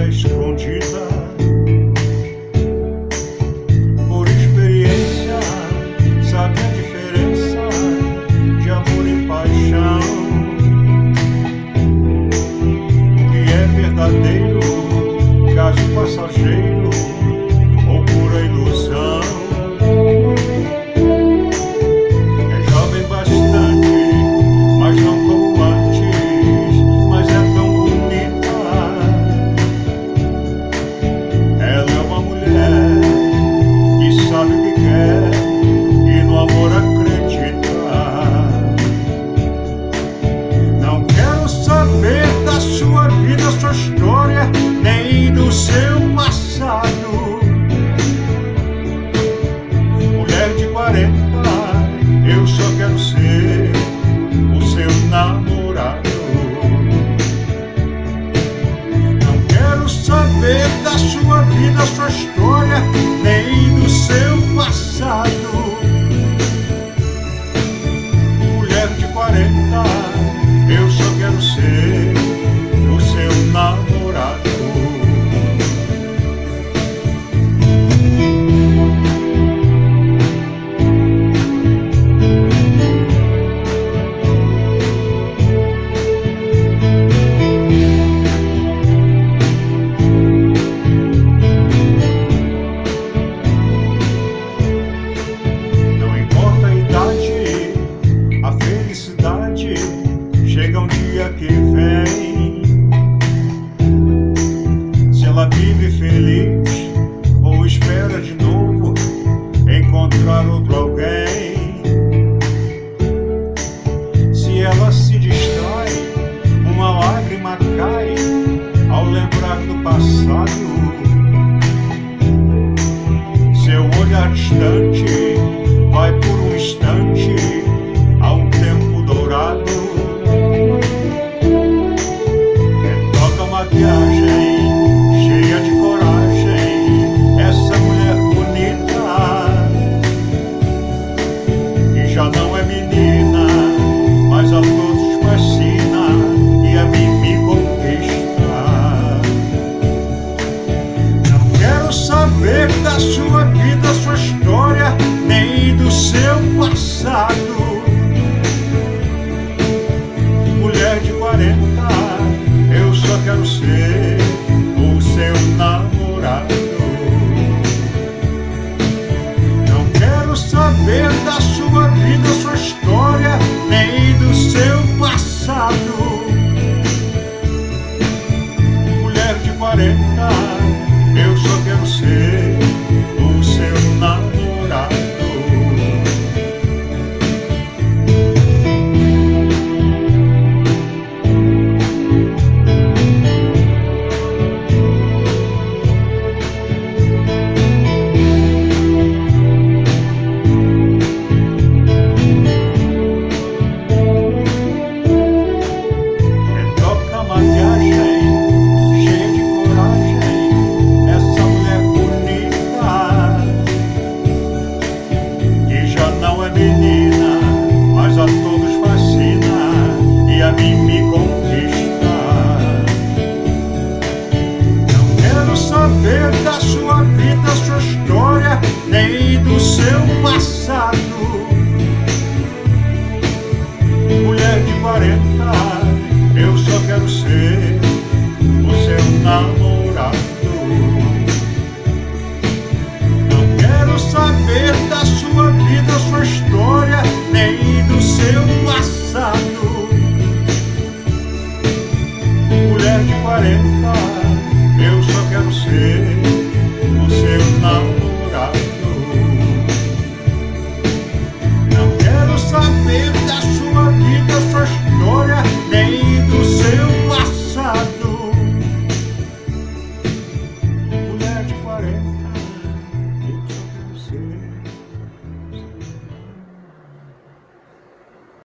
é escondida. Por experiência, sabe a diferença de amor e paixão. O que é verdadeiro, caso passageiro ou pura ilusão. É jovem bastante, mas não como antes, mas é tão bonita. Ela é uma mulher que sabe o que quer e no amor acredita. Não quero saber da sua vida, sua história, nem do seu passado. Mulher de 40, eu só quero ser o seu namorado. Não quero saber da sua vida, sua história, nem do seu passado. Mulher de 40, eu só quero ser o seu namorado. Chega um dia que vem, se ela vive feliz ou espera de novo encontrar outro alguém. Se ela se distrai, uma lágrima cai ao lembrar do passado. Seu olhar distante vai por um instante a um tempo dourado. Viagem cheia de coragem, essa mulher bonita, que já não é menina, mas a todos fascina e a mim me conquista. Não quero saber da sua vida, sua história, nem do seu passado. Mulher de 40, eu só quero ser o seu namorado. Não quero saber da sua vida, sua história, nem do seu passado. Mulher de 40, eu só quero ser o seu namorado. Menina, mas a todos fascina e a mim me conquista. Não quero saber da sua vida, sua história, nem do seu passado. Mulher de 40, eu só quero ser o seu namorado. Não quero saber da sua vida, sua história, nem do seu passado. Mulher de 40, eu só quero ser